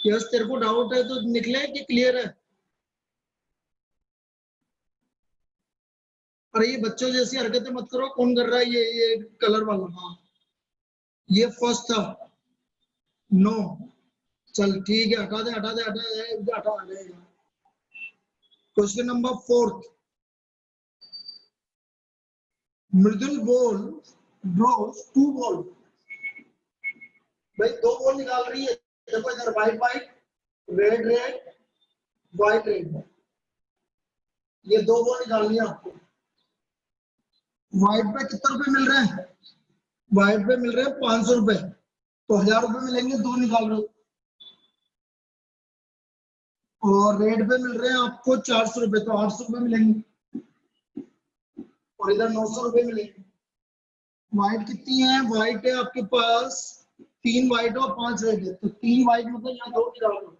Yes, तेरे को doubt है तो निकले कि क्लियर है? अरे ये बच्चों जैसी हरकतें मत करो। कौन कर रहा है ये कलर वाला? हाँ, ये फर्स्ट था। नो, चल ठीक है, हटा दे हटा दे हटा दे हटा दे। क्वेश्चन नंबर 4, मृदुल बॉल ड्रॉस 2 बॉल। भाई 2 बॉल निकाल रही है। देखो इधर white white, red red, white red, ये 2 बॉल निकालनी है आपको। व्हाइट पे कितने रुपए मिल रहे हैं? व्हाइट पे मिल रहे हैं 500 रुपए, तो 1000 रुपए मिलेंगे, 2 निकाल रहे हो। और रेड पे मिल रहे हैं आपको 400 रुपए, तो 800 रुपए मिलेंगे। और इधर 900 रुपए मिलेंगे। व्हाइट कितनी है? व्हाइट है आपके पास 3 व्हाइट और 5 रेड है, तो 3 व्हाइट मतलब यहाँ 2 निकाल दो।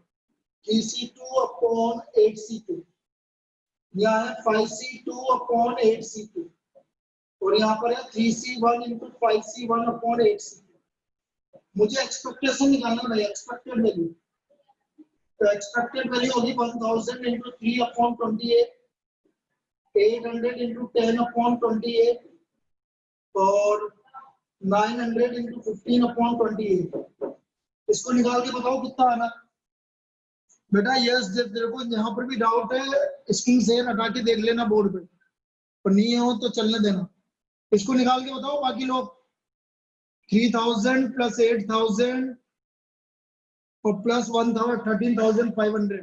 3C2 अपॉन 8C2, यहाँ है 5C2 अपॉन 8C2, और यहाँ पर है 3C1 into 5C1 upon 8C2। मुझे एक्सपेक्टेशन निकालना है, एक्सपेक्टेड वैल्यू। तो एक्सपेक्टेड वैल्यू होगी 1000 इंटू 3 अपॉन 28, 800 इंटू 10 अपॉन 28, और 900 इंटू 15 अपॉन 28। इसको निकाल के बताओ कितना आना। बेटा यस, जब तेरे को यहाँ पर भी डाउट है स्क्रीन शेयर हटा के देख लेना बोर्ड पे, और नहीं हो तो चलने देना। इसको निकाल के बताओ बाकी लोग। 3000 प्लस 8000 और प्लस 13,500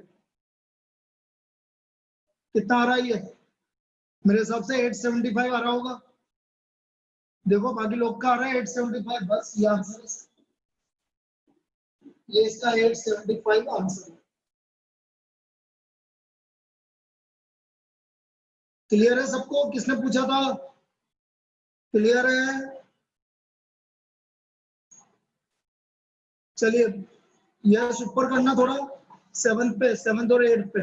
कितना आ रहा है? ये मेरे हिसाब से 875 आ रहा होगा। देखो बाकी लोग का आ रहा है 875, बस ये आंसर है। ये इसका 875 आंसर है। क्लियर है सबको? किसने पूछा था? क्लियर है? चलिए यस, ऊपर करना थोड़ा, 7 पे, 7 और 8 पे।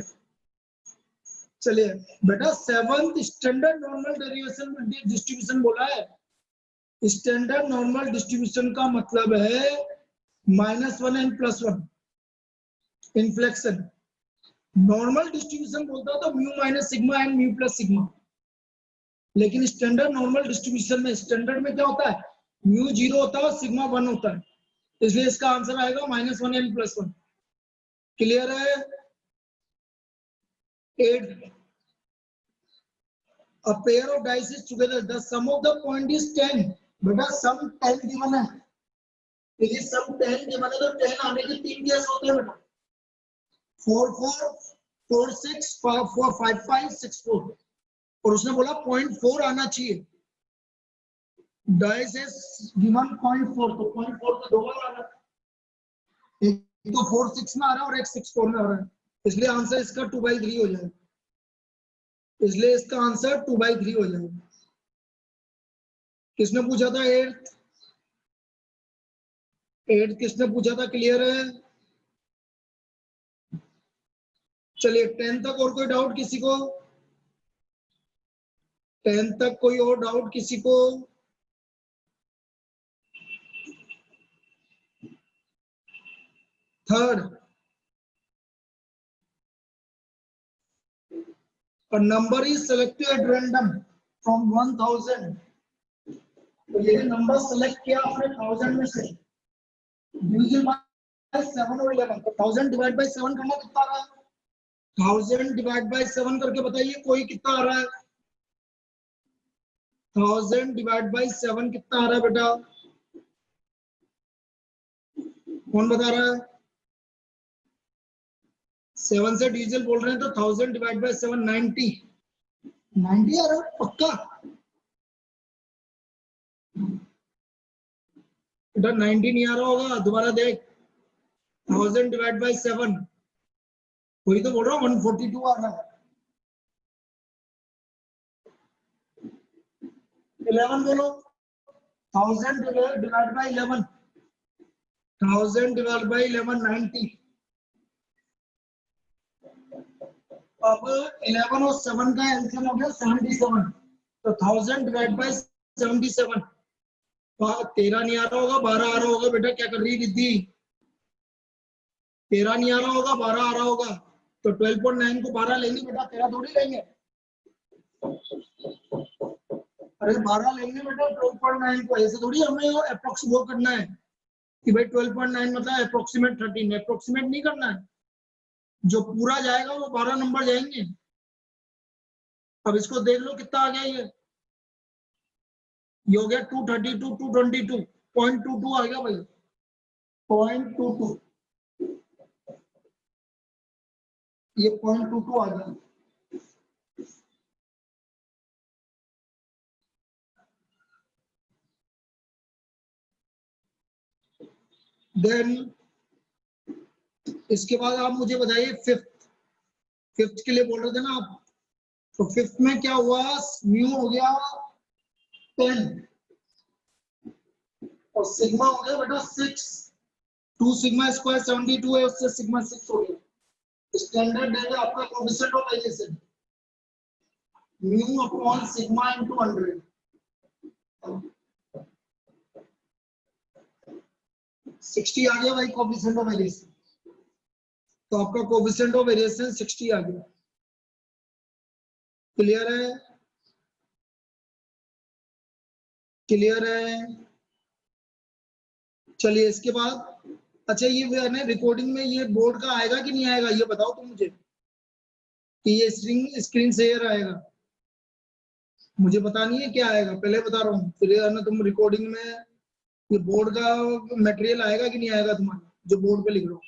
चलिए बेटा, 7th standard normal derivation distribution बोला है। स्टैंडर्ड नॉर्मल डिस्ट्रीब्यूशन का मतलब है -1 एंड +1 इन्फ्लेक्शन। नॉर्मल डिस्ट्रीब्यूशन बोलता है तो mu minus sigma and mu plus sigma, लेकिन स्टैंडर्ड नॉर्मल डिस्ट्रीब्यूशन में, स्टैंडर्ड में क्या होता है? म्यू 0 होता है और सिग्मा 1 होता है, इसलिए इसका आंसर आएगा -1 एंड +1। क्लियर है? 8, a pair of dice is together, the sum of the point is 10। बेटा सम 10 गिवन है, तो ये सम 10 गिवन है, तो 10 आने के 3 केस होते हैं बेटा, 4 4 4 6 4 5 5 6 4, और उसने बोला 0.4 आना चाहिए। डाइस इज गिवन 0.4, तो 0.4 तो 2 बार आ रहा है, एक तो 4 6 में आ रहा है और एक 6 4 में आ रहा है, इसलिए आंसर इसका 2/3 हो जाएगा। इसलिए इसका आंसर 2/3 हो जाएगा। किसने पूछा था 8 किसने पूछा था? क्लियर है? चलिए 10 तक और कोई डाउट किसी को? 10 तक कोई और डाउट किसी को? Third, a number is selected at random from 1000, तो ये नंबर सेलेक्ट किया आपने 1000 में से, डिवीजन बाय 7 और 11, तो 1000 डिवाइड बाय 7 करना कितना आ रहा है? 1000 डिवाइड बाय 7 करके बताइए कोई कितना आ रहा है? 1000 डिवाइड बाय 7 कितना आ रहा है बेटा? कौन बता रहा है? 7 से डिजिटल बोल रहे हैं, तो 1000 डिवाइड बाय 7 90 आ रहा है पक्का? बेटा 90 नहीं आ रहा होगा, दोबारा देख। 1000 डिवाइड बाय 7, वही तो बोल रहा हूँ 142 आ रहा है। 11 बोलो। 1000 डिवाइड बाय 11, 1000 डिवाइड बाय 11 90। अब 11 और 7 का एलसीएम हो गया 77, तो 1000 डिवाइड बाय 77, 13 नहीं आ रहा होगा, 12 आ रहा होगा। बेटा क्या कर रही है रिद्धि? 13 नहीं आ रहा होगा, 12 आ रहा होगा, तो 12.9 को 12 लेंगे बेटा, 13 थोड़ी लेंगे। अरे 12 लेंगे बेटा 12.9 को, ऐसे थोड़ी हमें अप्रोक्स वो करना है कि भाई 12.9 मतलब अप्रोक्सीमेट 13, अप्रोक्सीमेट नहीं करना है, जो पूरा जाएगा वो 12 नंबर जाएंगे। अब इसको देख लो कितना आ गया, ये हो गया 232, 222, 0.22 आ गया भाई, 0.22, ये 0.22 आ गया। देन इसके बाद आप मुझे बताइए फिफ्थ के लिए बोल रहे थे ना आप, तो फिफ्थ में क्या हुआ, म्यू हो गया 10 और सिग्मा हो गया बेटा 6, 2 सिग्मा स्क्वायर 72 है, उससे सिग्मा 6 हो गया। स्टैंडर्ड है आपका coefficient of variation mu upon sigma into 100, 60 आ गया भाई कोएफिशिएंट ऑफ वेरिएशन, तो आपका कोएफिशिएंट ऑफ वेरिएशन 60 आ गया। क्लियर है, क्लियर है। चलिए इसके बाद, अच्छा ये है ना रिकॉर्डिंग में ये बोर्ड का आएगा कि नहीं आएगा, ये बताओ तुम मुझे कि ये स्क्रीन शेयर आएगा, मुझे पता नहीं है क्या आएगा, पहले बता रहा हूँ, फिर है ना तुम रिकॉर्डिंग में ये बोर्ड का मटेरियल आएगा कि नहीं आएगा तुम्हारा, जो बोर्ड पे लिख रहा हूँ,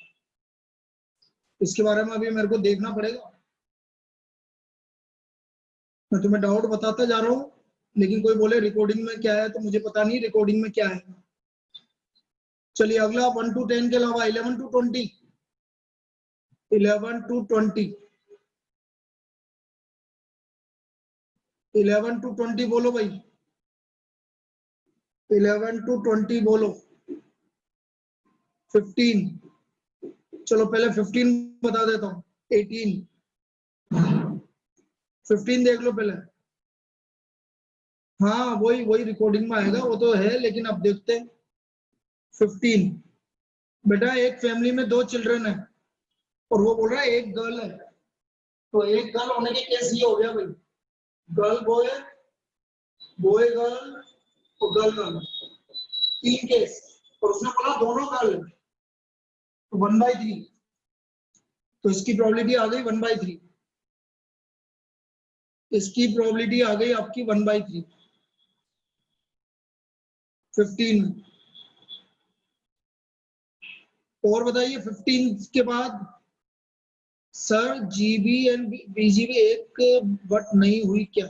इसके बारे में अभी मेरे को देखना पड़ेगा। मैं तुम्हें डाउट बताता जा रहा हूँ, लेकिन कोई बोले रिकॉर्डिंग में क्या है, तो मुझे पता नहीं रिकॉर्डिंग में क्या है। चलिए अगला 1 to 10 के अलावा 11 to 20, 11 to 20, 11 to 20 बोलो भाई, 11 to 20 बोलो। 15, चलो पहले 15 बता देता हूँ, 18, 15 देख लो पहले। हाँ वही वही रिकॉर्डिंग में आएगा, वो तो है, लेकिन अब देखते हैं। 15 बेटा एक फैमिली में 2 चिल्ड्रन है और वो बोल रहा है एक गर्ल है, तो एक गर्ल होने के केस ये हो गया भाई, गर्ल बॉय, बॉय गर्ल और गर्ल गर्ल, 3 केस, और उसने बोला दोनों गर्ल है, तो 1/3, तो इसकी प्रोबेबिलिटी आ गई 1/3, इसकी प्रोबेबिलिटी आ गई आपकी 1/3 15 में। और बताइए 15 के बाद, सर जीबी एंड बीजीबी एक बट नहीं हुई क्या,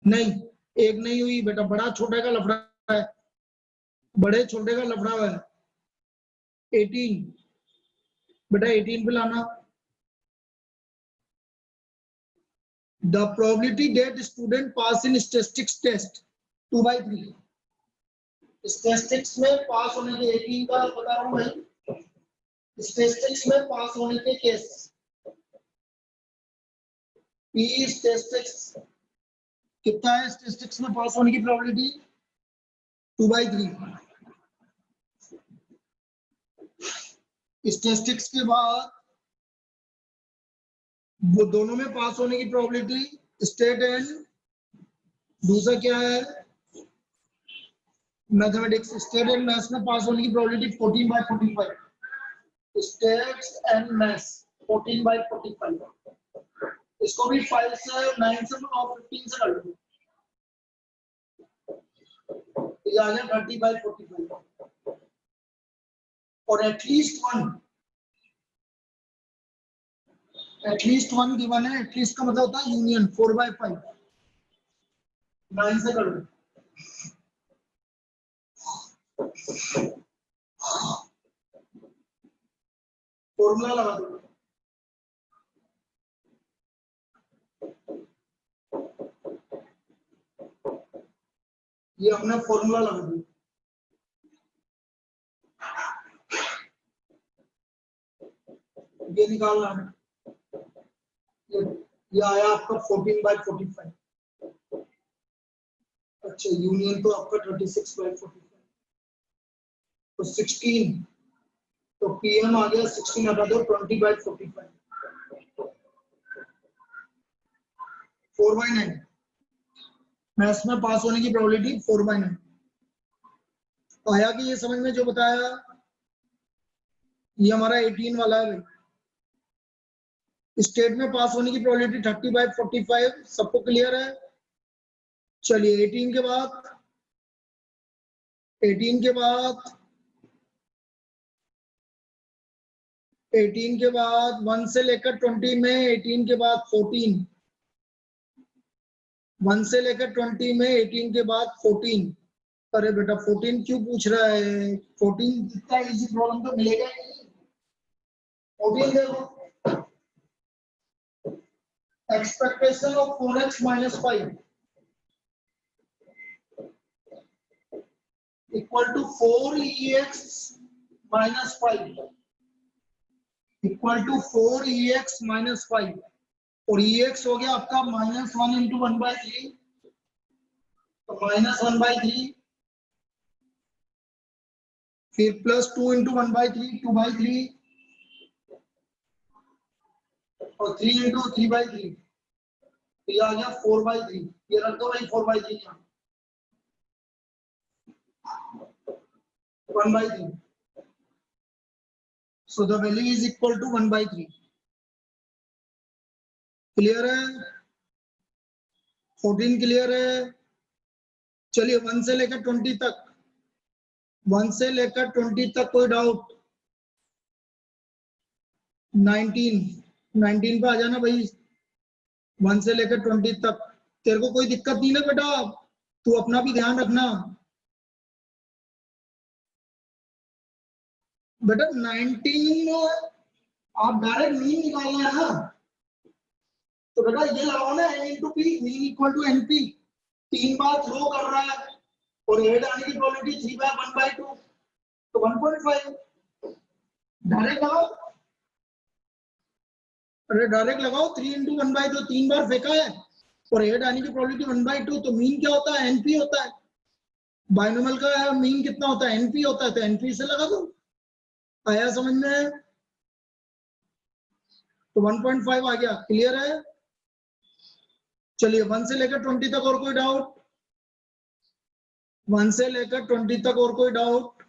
नहीं एक नहीं हुई बेटा, बड़ा छोटे का लफड़ा है, बड़े छोटे का लफड़ा है। 18 बेटा 18 पे लाना। The probability that student pass in statistics test 2/3, statistics में पास होने के 18 का बता रहा हूँ मैं, स्टैटिस्टिक्स में पास होने के केस, पी स्टैटिस्टिक्स कितना है, स्टैटिस्टिक्स में पास होने की प्रोबेबिलिटी 2/3। स्टैटिस्टिक्स के बाद वो दोनों में पास होने की प्रोबेबिलिटी स्टेट एंड दूसरा क्या है मैथमेटिक्स, स्टेट एंड मैथ्स में पास होने की प्रोबेबिलिटी 14/45, स्टेट्स एंड मैथ्स 14/45, इसको भी 5 से 9 से और 15 से कर लो, ये आ गया 30/45, और एटलीस्ट वन गिवन है, एटलीस्ट का मतलब होता है यूनियन 4/5, 9 से कर लो। फॉर्मूला लगा दो, ये अपना फॉर्मूला लगा दो, ये निकालना है, ये आया आपका 14/45, अच्छा यूनियन तो आपका 36/45, तो 16 तो PM आ गया 16 हटा दो 20/45 4/9 मैथ्स में पास होने की प्रोबेबिलिटी 4/9 आया कि ये समझ में जो बताया ये हमारा 18 वाला है भाई स्टेट में पास होने की प्रोबेबिलिटी 30/45 सबको क्लियर है चलिए 18 के बाद 18 के बाद 18 के बाद 1 से लेकर 20 में 18 के बाद 14 1 से लेकर 20 में 18 के बाद 14 अरे बेटा 14 क्यों पूछ रहा है 14 इतना इजी प्रॉब्लम तो मिलेगा ही नहीं 14 देखो expectation of 4x - 5 equal to 4ex - 5 equal to 4ex - 5 और ex हो गया आपका -1 × 1/3 तो -1/3 फिर +2 × 1/3 2/3 और 3 × 3/3 ये आ गया 4/3 ये रख दो भाई 4/3 यहाँ 1/3 so the value is equal to 1/3 clear है 14 क्लियर है चलिए 1 से लेकर 20 तक 1 से लेकर 20 तक कोई डाउट 19 पे आ जाना भाई 1 से लेकर 20 तक तेरे को कोई दिक्कत नहीं ना बेटा तू अपना भी ध्यान रखना बेटा 19 आप डायरेक्ट मीन निकालना है ना तो बेटा ये लगाओ ना n × p mean equal to np 3 बार थ्रो कर रहा है और हेड आने की प्रोबेबिलिटी 3/1/2 तो 1.5 डायरेक्ट लगाओ अरे डायरेक्ट लगाओ 3 × 1/2 3 बार फेंका है और हेड आने की प्रोबेबिलिटी 1/2 तो मीन क्या होता है np होता है बाइनोमियल का मीन कितना होता है np होता है तो np से लगा दो आया समझ में तो 1.5 आ गया क्लियर है चलिए 1 से लेकर 20 तक और कोई डाउट 1 से लेकर 20 तक और कोई डाउट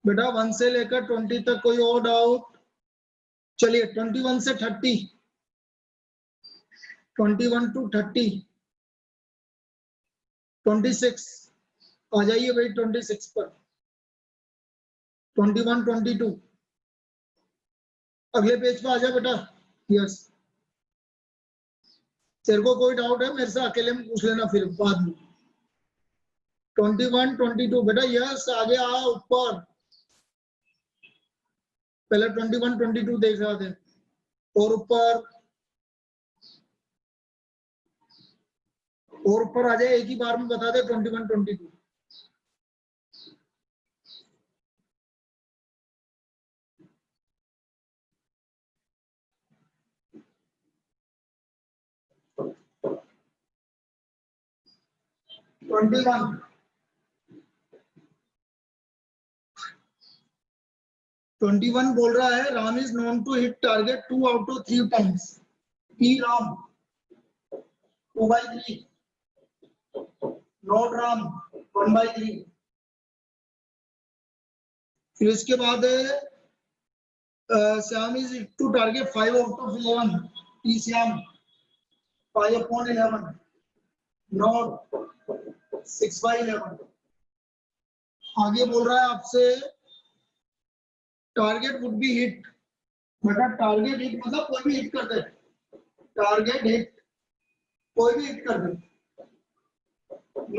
बेटा 1 से लेकर 20 तक कोई और डाउट चलिए 21 से 30 21 to 30 26 आ जाइए भाई 26 पर 21 22 अगले पेज पे आ जा बेटा यस तेरे को कोई डाउट है मेरे से अकेले में पूछ लेना फिर बाद में 21 22 बेटा यस आगे आ ऊपर पहले 21 22 देख रहे थे और ऊपर आ जाए एक ही बार में बता दे 21 22 21 बोल रहा है Ram is known to hit target 2 out of 3 times P Ram 2/3 not Ram 1/3 फिर इसके बाद Shyam is to target 5 out of 11 P Shyam 5/11 not 6/11 आगे बोल रहा है आपसे टारगेट वुड बी हिट बेटा टारगेट हिट मतलब कोई भी हिट कर दे टारगेट हिट कोई भी हिट कर दे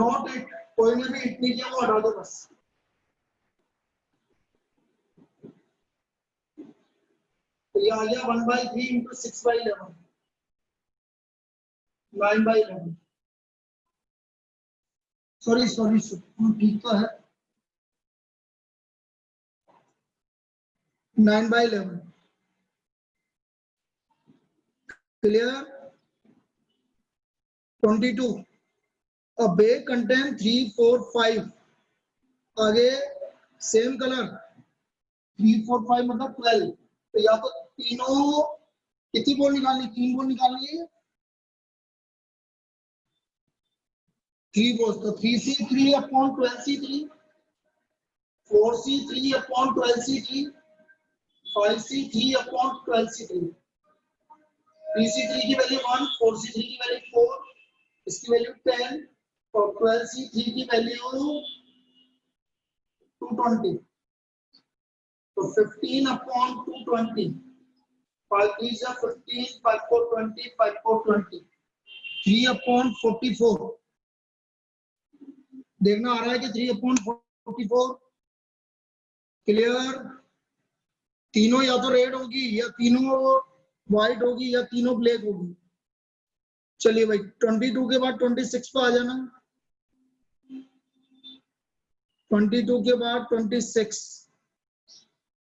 नॉट हिट कोई ने भी हिट नहीं किया वो हटा दो बस तो ये आ गया 1/3 × 6/11 9/11 सॉरी ठीक तो है 9/11 क्लियर 22 a bay contain 3 4 5 आगे सेम कलर 3 4 5 मतलब 12। तो या तो तीनों कितनी बॉल निकालनी, 3 बॉल निकालनी है, 3 बॉल। तो 3C3 upon 12C3, 4C3 upon 12C3, 5C3 upon 12C3। 3C3 की वैल्यू 1, 4C3 की वैल्यू 4, इसकी वैल्यू 10 और 12C3 की वैल्यू 220। तो 15 अपॉन 220, 5 3 जा 15, 5 4 20, 5 4 20, 3 अपॉन 44। देखना आ रहा है कि 3 अपॉन 44 क्लियर। तीनों या तो रेड होगी या तीनों व्हाइट होगी या तीनों ब्लैक होगी। चलिए भाई 22 के बाद 26 पे आ जाना। 22 के बाद 26,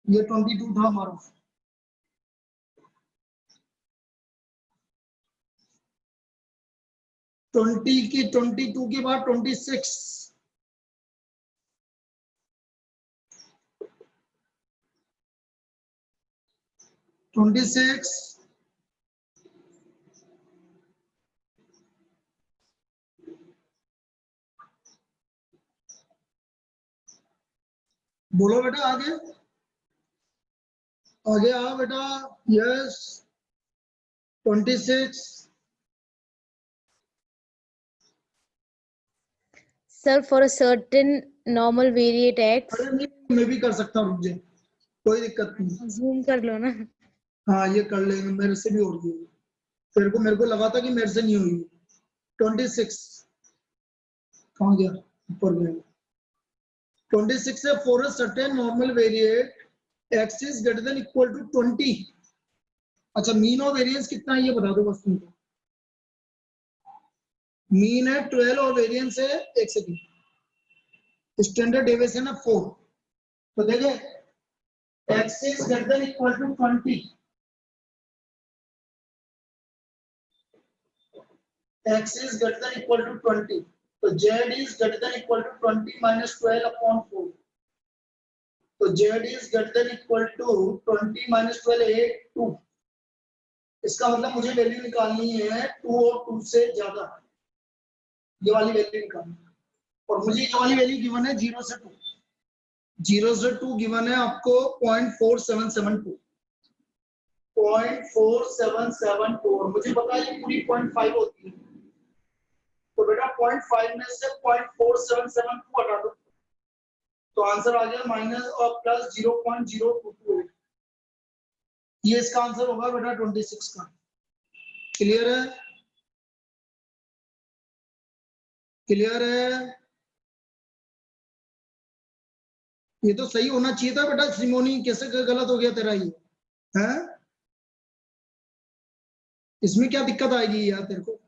ये 22 था हमारा। ट्वेंटी की 22 के बाद 26, बोलो बेटा आगे, आगे आओ बेटा। Yes 26। Sir, for a certain normal variate x, अरे नहीं मैं भी कर सकता हूँ, रुक जाए, कोई दिक्कत नहीं। zoom कर लो ना। हाँ ये कर लेंगे, मेरे से भी हो रही है। मेरे को लगा था कि मेरे से नहीं हुई। 26 कहाँ गया, ऊपर गया। 26 है for a certain normal variate x is greater than equal to 20। अच्छा मीन और वेरिएंस कितना है ये बता दो बस तुमको। मीन है 12 और वेरिएंस है, एक सेकंड, स्टैंडर्ड डेविएशन है 4। तो देखे x is greater than equal to 20, x is greater than equal to 20, तो z is greater than equal to 20 minus 12 upon 4। तो z is greater than equal to 20 minus 12 8 2। इसका मतलब मुझे वैल्यू निकालनी है 2 और 2 से ज्यादा, ये वाली वैल्यू निकालनी है। और मुझे ये वाली वैल्यू गिवन है 0 से 2, 0 से 2 गिवन है आपको 0.4772, 0.4774। मुझे पता है ये पूरी 0.5 होती है, तो बेटा 0.5 में से 0.4772 हटा दो, तो आंसर आ गया माइनस और प्लस 0.0228। ये इसका आंसर होगा बेटा 26 का। क्लियर है, क्लियर है। ये तो सही होना चाहिए था बेटा सिमोनी, कैसे गलत हो गया तेरा ये है? इसमें क्या दिक्कत आएगी यार तेरे को।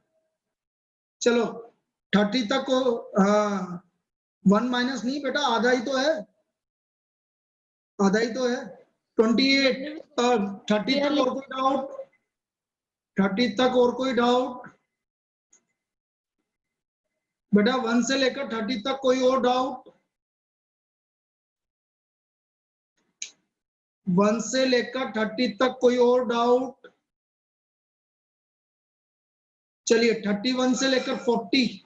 चलो 30 तक को, हाँ 1 माइनस नहीं बेटा, आधा ही तो है, आधा ही तो है 28। 30 तक और कोई डाउट, 30 तक और कोई डाउट बेटा? 1 से लेकर 30 तक कोई और डाउट? 1 से लेकर 30 तक कोई और डाउट? चलिए 31 से लेकर 40,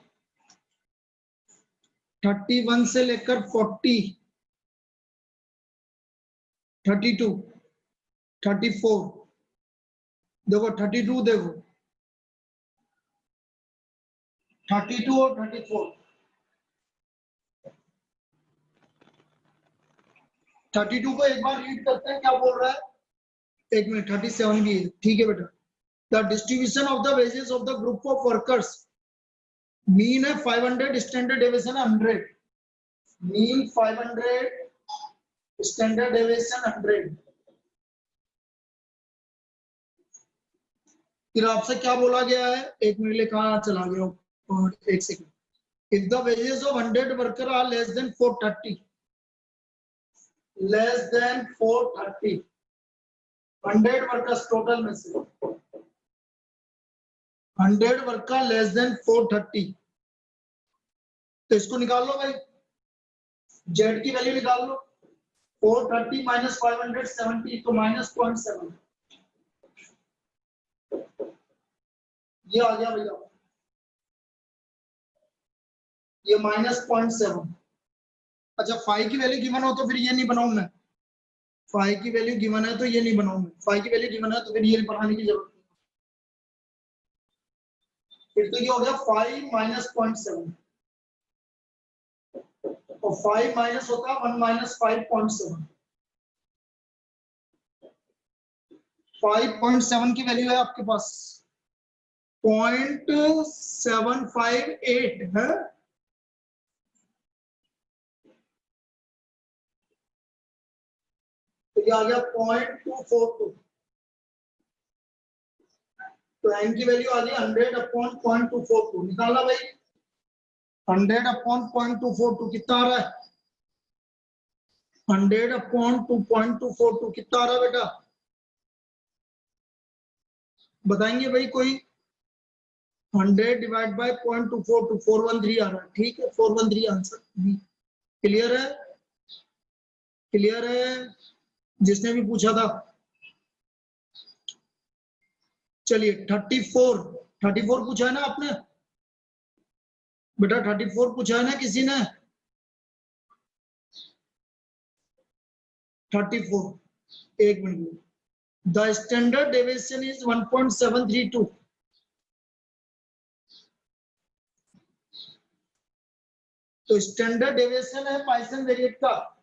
31 से लेकर 40, 32, 34, देखो 32 देखो, 32 और 34, 32 को एक बार रीड करते हैं क्या बोल रहा है, एक मिनट। 37 भी है, ठीक है बेटा। The distribution of the wages of the group of workers, mean है 500, standard deviation 100, mean 500, standard deviation 100। फिर आपसे क्या बोला गया है, एक मिनट लिए कहाँ चला गया और एक second. If the wages of 100 worker are less than 430, less than 430, 100 workers total में से 100 वर्कर लेस देन 430, तो इसको निकाल लो भाई, जेड की वैल्यू निकाल लो। 430 minus 570 तो minus 0.7 ये आ गया भैया, ये minus 0.7। अच्छा फाई की वैल्यू गिवन हो तो फिर ये नहीं बनाऊं मैं, फाई की वैल्यू गिवन है तो ये नहीं बनाऊं मैं, फाई की वैल्यू गिवन है तो फिर ये बनाने की जरूरत नहीं। फिर तो ये हो गया 5 minus 0.7 और 5 माइनस होता है 1 minus 5.7। 5.7 की वैल्यू है आपके पास 0.758 है। तो ये आ गया 0.242। तो n की वैल्यू आ गई 100/0.242। निकालना भाई, 100/0.242 कितना आ रहा है? 100/2.242 कितना आ रहा है बेटा? बताएंगे भाई कोई? 100 डिवाइड बाय 0.242 413 आ रहा है। ठीक है, 413 आंसर। क्लियर है? क्लियर है जिसने भी पूछा था? चलिए 34 पूछा है ना आपने बेटा? 34 पूछा है ना किसी ने? 34 एक minute. The standard deviation is 1.732। तो स्टैंडर्ड डेविएशन है पाइथन वेरिएट का।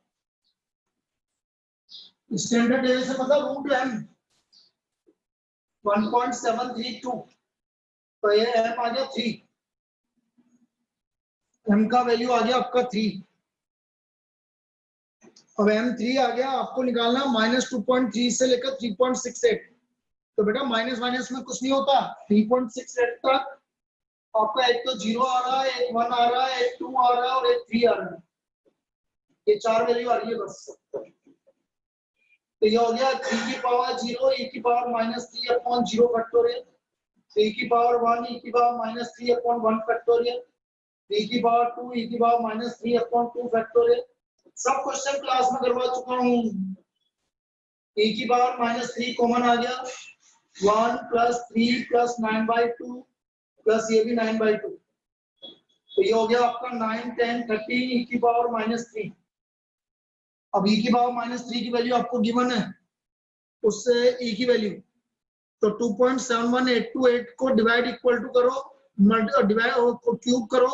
स्टैंडर्ड डेविएशन मतलब रूट m 1.732। तो ये m आ गया 3, m का वैल्यू आ गया आपका 3। अब m3 आ गया, आपको निकालना -2.3 से लेकर 3.68। तो बेटा माइनस माइनस में कुछ नहीं होता, 3.68 तक आपका एक तो 0 आ रहा है, एक 1 आ रहा है, एक 2 आ रहा है और एक 3 आ रहा है। ये 4 वैल्यू आ रही है बस। तो ये हो गया 3 की पावर 0 e की पावर -3/0 फैक्टोरियल, 3 की पावर 1 e की पावर -3/1 फैक्टोरियल, 3 की पावर 2 e की पावर -3/2 फैक्टोरियल। सब क्वेश्चन क्लास में करवा चुका हूँ। e की पावर -3 कॉमन आ गया, 1 + 3 + 9/2 प्लस ये भी 9/2। तो ये हो गया आपका 9 10 13 e की पावर -3। अब e की पावर -3 की वैल्यू आपको गिवन है, उससे e की वैल्यू तो 2.71828 को डिवाइड इक्वल टू करो, डिवाइड को क्यूब करो,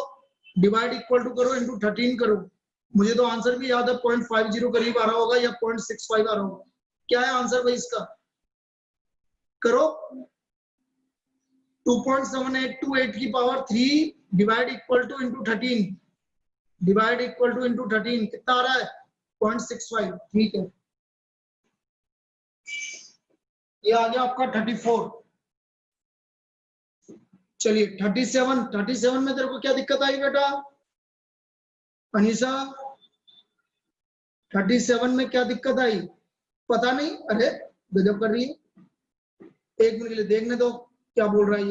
डिवाइड इक्वल टू करो इनटू 13 करो। मुझे तो आंसर भी याद है 0.50 करीब आ रहा होगा या 0.65 आ रहा होगा। क्या है आंसर भाई इसका? करो 2.7828 की power 3 divide equal to into 13, divide equal to into 13 कितना आ रहा है? 0.65। ठीक है, ये आ गया आपका 34। चलिए 37 में तेरे को क्या दिक्कत आई बेटा अनीसा? 37 में क्या दिक्कत आई? पता नहीं? अरे गजब कर रही है। एक मिनट के लिए देखने दो क्या बोल रहा है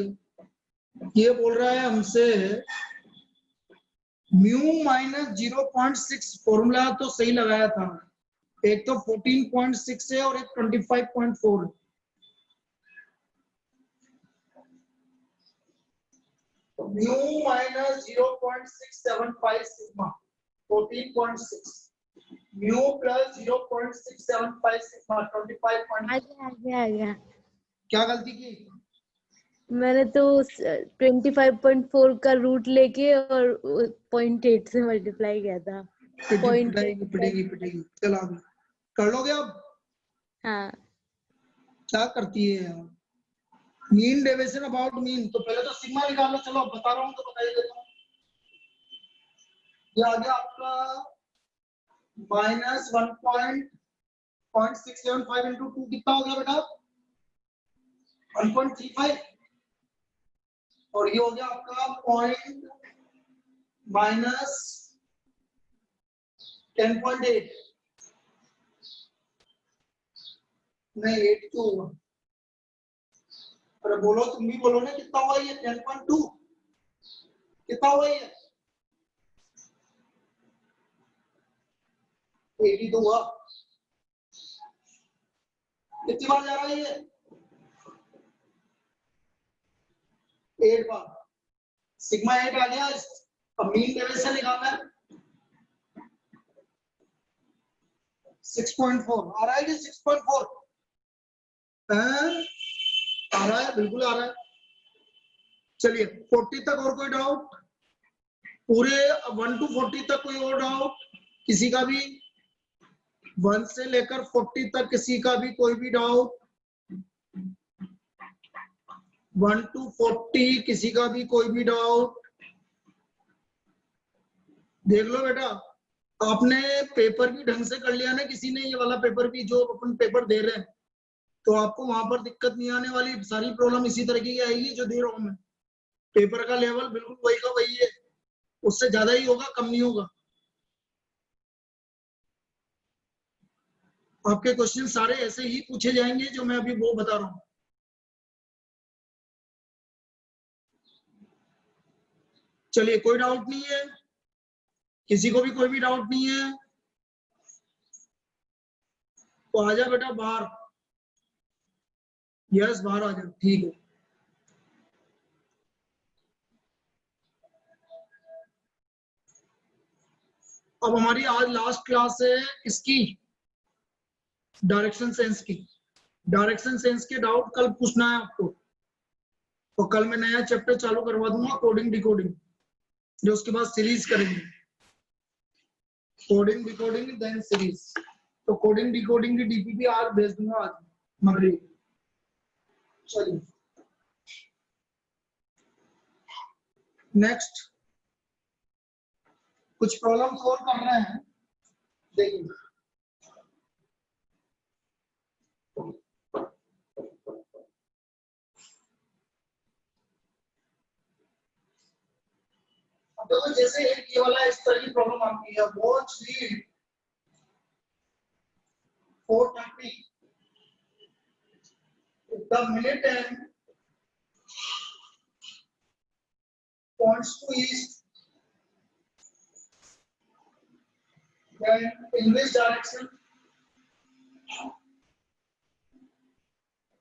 ये बोल रहा है हमसे म्यू -0.6 फॉर्मूला तो सही लगाया था, एक तो 14.6 है और एक 25.4 है। Mu -0.675 sigma 14.6 mu plus 0.675 sigma 25. आ गया। क्या गलती की? मैंने तो 25.4 का रूट लेके और 0.8 से मल्टीप्लाई किया था। पिटेगी। चल आगे कर लोगे अब? हाँ क्या करती है यार? मीन डेविएशन अबाउट मीन, तो पहले तो सिग्मा निकालो। चलो बता रहा हूँ तो बता ही देता हूँ। ये आ गया आपका -1.675 इंटू 2 कितना हो गया बेटा? 1.35। और ये हो गया आपका पॉइंट -10.8 नहीं 8 क्यों हुआ? अरे बोलो, तुम भी बोलो ना कितना हुआ ये? 10.2 कितना हुआ ये? 82 हुआ। कितनी बार जा रहा है ये? 8 बार। सिग्मा 8 आ गया। अब मीन डेविएशन निकालना है। 6.4 आ रहा है कि 6.4 आ रहा है, बिल्कुल आ रहा है। चलिए 40 तक और कोई डाउट? पूरे 1 to 40 तक कोई और डाउट किसी का भी? 1 से लेकर 40 तक किसी का भी कोई भी डाउट? 1 to 40 किसी का भी कोई भी डाउट? देख लो बेटा, आपने पेपर भी ढंग से कर लिया ना किसी ने, ये वाला पेपर भी जो अपन पेपर दे रहे हैं, तो आपको वहां पर दिक्कत नहीं आने वाली। सारी प्रॉब्लम इसी तरीके की आएगी जो दे रहा हूं मैं। पेपर का लेवल बिल्कुल वही का वही है, उससे ज्यादा ही होगा, कम नहीं होगा। आपके क्वेश्चन सारे ऐसे ही पूछे जाएंगे जो मैं अभी वो बता रहा हूं। चलिए कोई डाउट नहीं है किसी को भी? कोई भी डाउट नहीं है तो आ जा बेटा बाहर। यस बाहर आ जा, ठीक है। अब हमारी आज लास्ट क्लास है इसकी, डायरेक्शन सेंस की। डायरेक्शन सेंस के डाउट कल पूछना है आपको, तो कल मैं नया चैप्टर चालू करवा दूंगा, कोडिंग डिकोडिंग, जो उसके बाद सीरीज करेंगे। Coding decoding then series. तो कोडिंग डिकोडिंग की डीपीपी आज भेज दूंगा, आज मगरिब। चलिए नेक्स्ट, कुछ प्रॉब्लम सॉल्व कर रहे हैं, देखिए। तो जैसे ये वाला इस तरह की प्रॉब्लम आती है, watch read 4:30 the minute hand points to east, then in which direction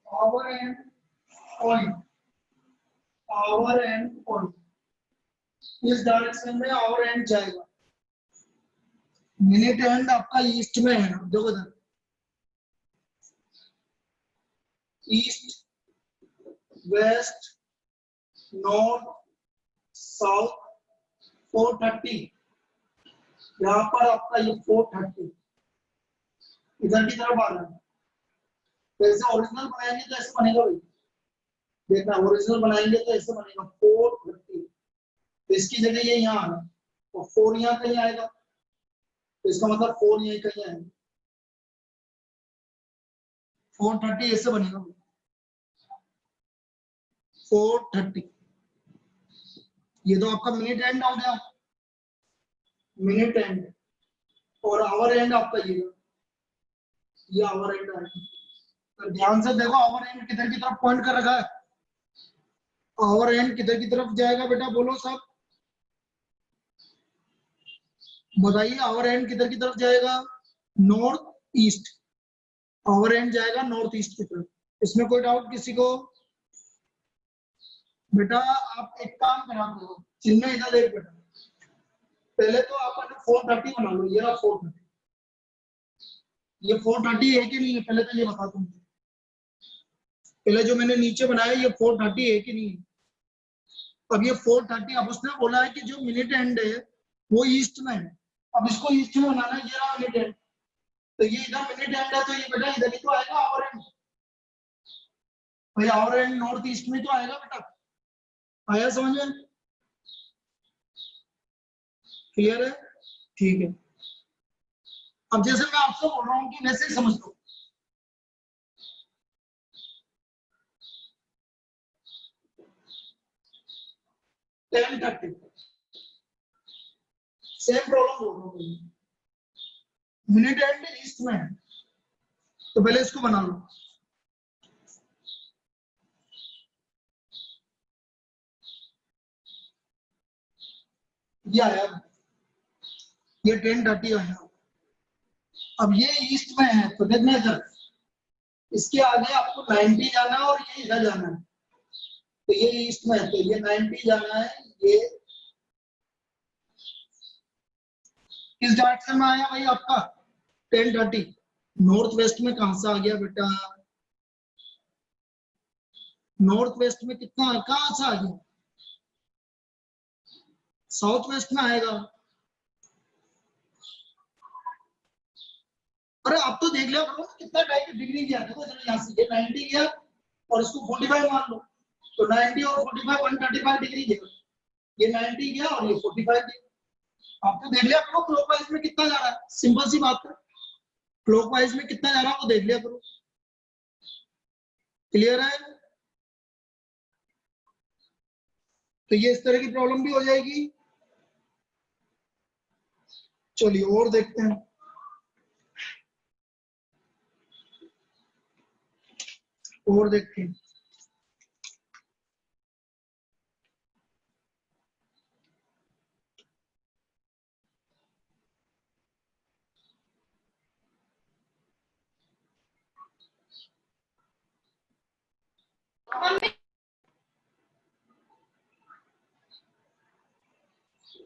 our end point, इस डायरेक्शन में our end जाएगा। मिनट हैंड आपका ईस्ट में है, देखो इधर ईस्ट, वेस्ट, नॉर्थ, साउथ, 4:30। यहाँ पर आपका ये 4:30 इधर की तरफ आ रहा है। जैसे ओरिजिनल बनाएंगे तो ऐसे बनेगा भाई, देखना ओरिजिनल बनाएंगे तो ऐसे बनेगा 4:30। तो इसकी जगह ये यहाँ आना और 4 यहाँ कहीं आएगा, तो इसका मतलब 4 यहीं कहीं आएगा। 4:30 ऐसे बनेगा 4:30। ये तो आपका मिनट एंड हो गया, मिनट एंड। और आवर एंड आपका ये आवर एंड है। तो ध्यान से देखो आवर एंड किधर की तरफ पॉइंट कर रखा है। आवर एंड किधर की तरफ जाएगा बेटा, बोलो सब बताइए। आवर एंड किधर की तरफ जाएगा? North east. आवर एंड जाएगा नॉर्थ ईस्ट की तरफ। इसमें कोई डाउट किसी को? बेटा आप एक काम करा दो, चिन्ह इधर देख बेटा। पहले तो आप 4:30 बना लो, ये रहा 4:30। ये 4:30 है कि नहीं है, पहले तो ये बता दूं। पहले जो मैंने नीचे बनाया ये 4:30 है कि नहीं है? अब ये 4:30, अब उसने बोला है कि जो मिनट एंड है वो ईस्ट में है। अब इसको ईस्ट में बनाना है, ये रहा मिनट एंड। तो ये इधर मिनट एंड है, तो ये बेटा इधर ही तो आएगा आवर एंड। भाई आवर एंड नॉर्थ ईस्ट में तो आएगा बेटा। आया समझ में? क्लियर है? ठीक है। अब जैसे मैं आपसे बोल रहा हूँ कि वैसे ही समझ लो। सेम प्रॉब्लम बोल रहा हूँ, मिनट एंड ईस्ट में है, तो पहले इसको बना लो। ये आया, ये 10:30 आया। अब ये ईस्ट में है, तो देखना इधर इसके आगे आपको 90 जाना है और ये इधर जाना है, तो ये ईस्ट में है, तो ये 90 जाना है। ये किस डायरेक्शन में आया भाई आपका 10:30? नॉर्थ वेस्ट में कहां से आ गया बेटा? नॉर्थ वेस्ट में कितना कहां से आ गया? साउथ वेस्ट में आएगा। अरे आप तो देख लिया करो कितना डिग्री गया, देखो जरा यहाँ से ये 90 गया और इसको 45 मान लो, तो 90 और 45 135 डिग्री गया। ये 90 गया और ये 45 गया। आप तो देख लिया करो क्लॉकवाइज में कितना जा रहा है, सिंपल सी बात है। क्लॉकवाइज में कितना जा रहा है वो देख लिया करो। क्लियर है? तो ये इस तरह की प्रॉब्लम भी हो जाएगी। चलिए और देखते हैं। और देखते हैं।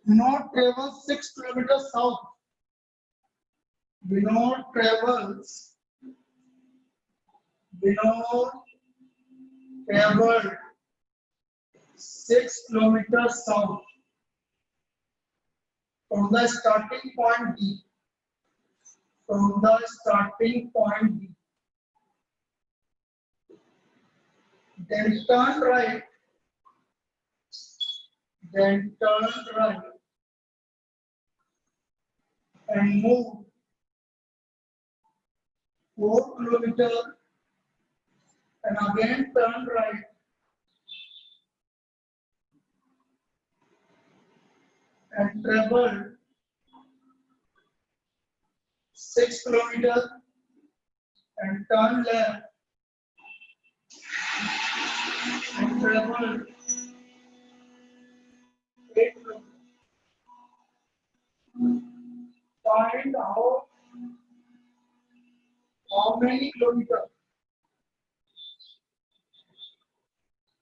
Vinod travels 6 kilometers south. Vinod travels 6 kilometers south from the starting point B. From the starting point B. Then turn right. Then turn right. And move 4 kilometers and again turn right. And travel 6 kilometers and turn left and travel 8 kilometers. Find out how many kilometers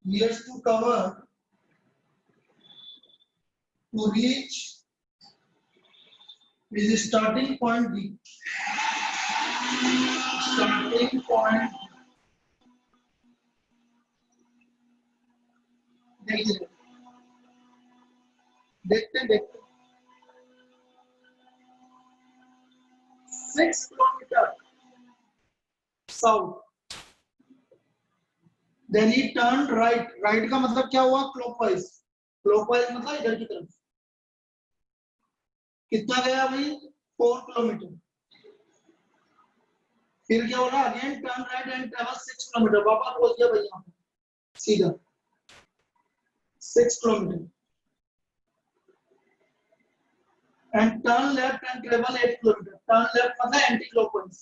he has to cover to reach his starting point B. Starting point. देखिए देखते देखते 6 kilometers south. Then he turned right. Right का मतलब क्या हुआ? Clockwise. Clockwise मतलब इधर की तरफ। कितना गया भाई? 4 किलोमीटर। फिर क्या होगा? Again turn right and travel 6 kilometre. वापस पहुंच गया भाई यहाँ पे सीधा 6 kilometre. And turn left and travel 8 kilometre. Turn left मतलब एंटी क्लॉकवाइज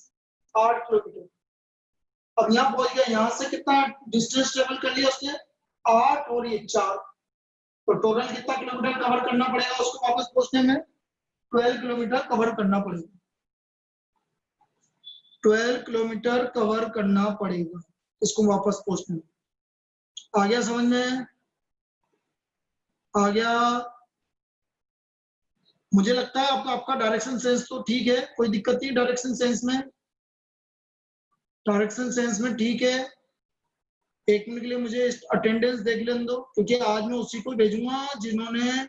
8 किलोमीटर। अब यहाँ पहुंच गया। यहाँ से कितना डिस्टेंस ट्रेवल कर लिया उसने? 8 और ये 4, तो टोटल कितना किलोमीटर कवर करना पड़ेगा उसको वापस पहुंचने में? 12 किलोमीटर कवर करना पड़ेगा। 12 किलोमीटर कवर करना पड़ेगा इसको वापस पहुंचने में। आ गया समझ में? आ गया? मुझे लगता है आपका डायरेक्शन सेंस तो ठीक है, कोई दिक्कत नहीं डायरेक्शन सेंस में। डायरेक्शन सेंस में ठीक है। एक मिनट के लिए मुझे अटेंडेंस देख लेने दो, क्योंकि आज मैं उसी को भेजूंगा जिन्होंने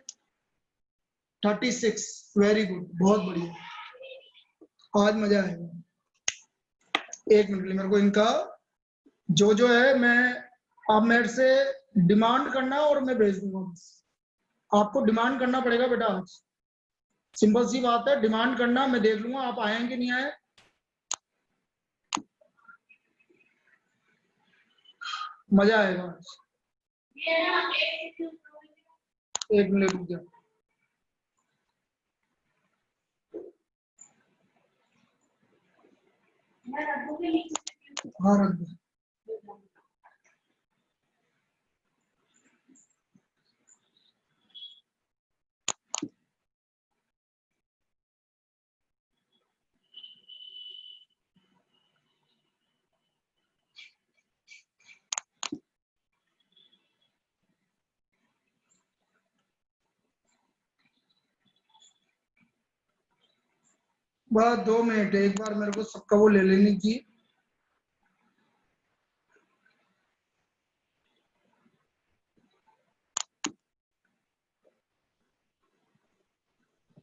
36। वेरी गुड, बहुत बढ़िया, आज मजा आएगा। एक मिनट के लिए मेरे को इनका जो है मैं आप मेरे से डिमांड करना और मैं भेज दूंगा। आपको डिमांड करना पड़ेगा बेटा आज, सिंपल सी बात है। डिमांड करना, मैं देख लूंगा आप आएंगे नहीं आए। मजा आएगा आज। एक मिनट रुक जाओ। हाँ रख दो। बस 2 मिनट, एक बार मेरे को सबका वो ले लेने की।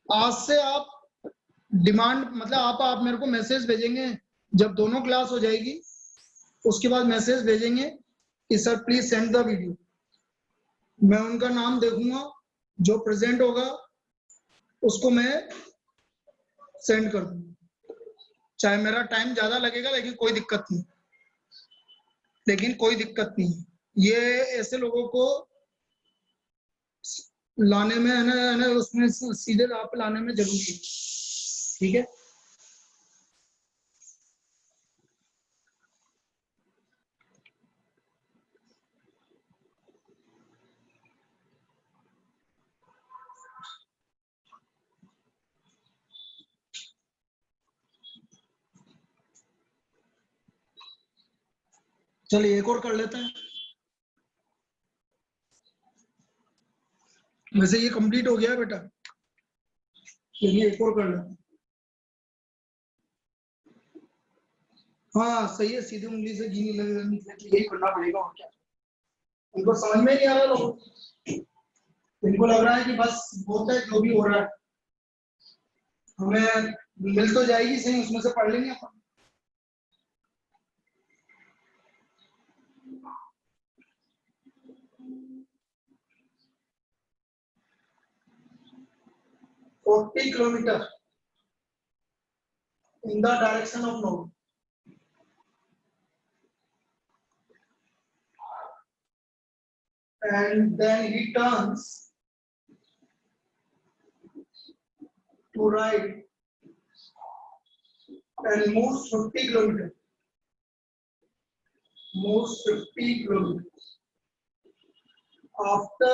आज से आप डिमांड मतलब आप मेरे को मैसेज भेजेंगे जब दोनों क्लास हो जाएगी, उसके बाद मैसेज भेजेंगे कि sir please send the video. मैं उनका नाम देखूंगा, जो प्रेजेंट होगा उसको मैं सेंड कर दूंगा। चाहे मेरा टाइम ज्यादा लगेगा, लेकिन कोई दिक्कत नहीं, ये ऐसे लोगों को लाने में है ना उसमें सीधे राह पे लाने में जरूरी है। ठीक है, चलिए एक और कर लेते हैं। वैसे ये कंप्लीट हो गया है बेटा, चलिए एक और कर लेते हैं। हाँ सही है, सीधे उंगली से घी नहीं लगेगा, यही करना पड़ेगा और क्या। उनको समझ में नहीं आ रहा लोगों, इनको लग रहा है कि बस होता है जो भी हो रहा है, हमें मिल तो जाएगी सही, उसमें से पढ़ लेंगे अपन। Kilometre in the direction of north. And then he turns to right and moves 50 kilometers. Moves 50 kilometers. After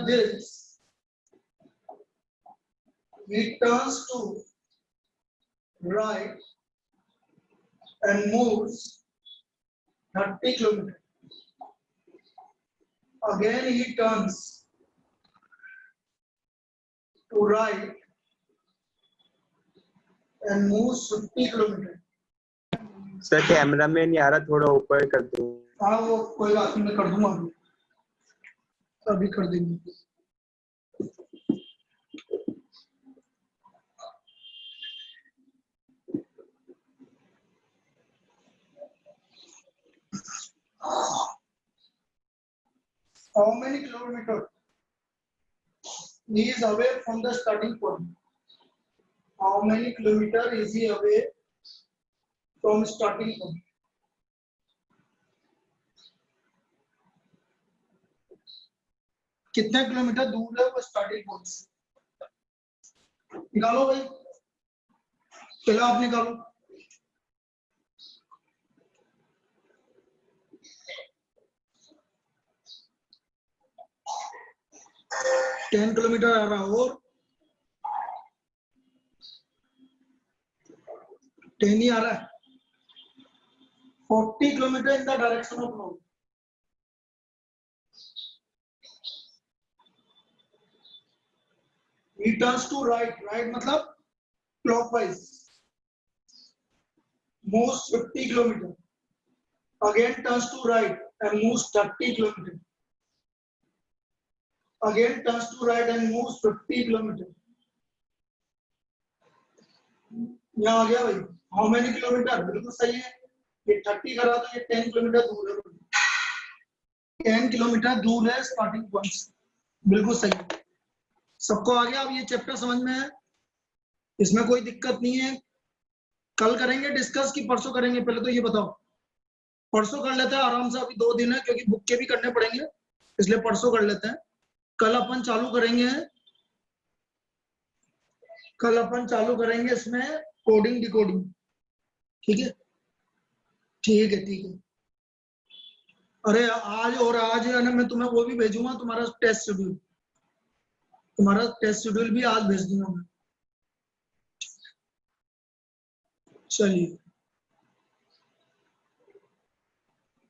this, he turns to right and moves 30 kilometers. Again he turns to right and moves 50 kilometers. Sir camera में नहीं आ रहा, थोड़ा ऊपर कर दो। हाँ वो कोई बात नहीं, मैं कर दूंगा, अभी कर देंगे। How many kilometers he is away from the starting point? How many kilometers is he away from starting point? कितने किलोमीटर दूर है वो स्टार्टिंग पॉइंट से? निकालो भाई, पहले आप निकालो। टेन किलोमीटर आ रहा, और 10 ही आ रहा है। 40 kilometre in the direction of north. He turns to right, right मतलब clockwise. Moves 50 kilometers. Again turns to right and moves 30 kilometers. Again turns to right and moves 50 kilometers. यहाँ आ गया भाई, हाउ मेनी किलोमीटर, बिल्कुल सही है। ये 30 करा तो ये 10 किलोमीटर दूर है, 10 किलोमीटर दूर है स्टार्टिंग पॉइंट से, बिल्कुल सही है। सबको आ गया? अब ये चैप्टर समझ में है, इसमें कोई दिक्कत नहीं है। कल करेंगे डिस्कस कि परसों करेंगे, पहले तो ये बताओ। परसों कर लेते हैं आराम से, अभी 2 दिन है क्योंकि बुक के भी करने पड़ेंगे, इसलिए परसों कर लेते हैं। कल अपन चालू करेंगे इसमें कोडिंग डिकोडिंग। ठीक है, ठीक है, ठीक है। अरे आज है ना, मैं तुम्हें वो भी भेजूंगा, तुम्हारा टेस्ट शेड्यूल भी आज भेज दूंगा मैं। चलिए।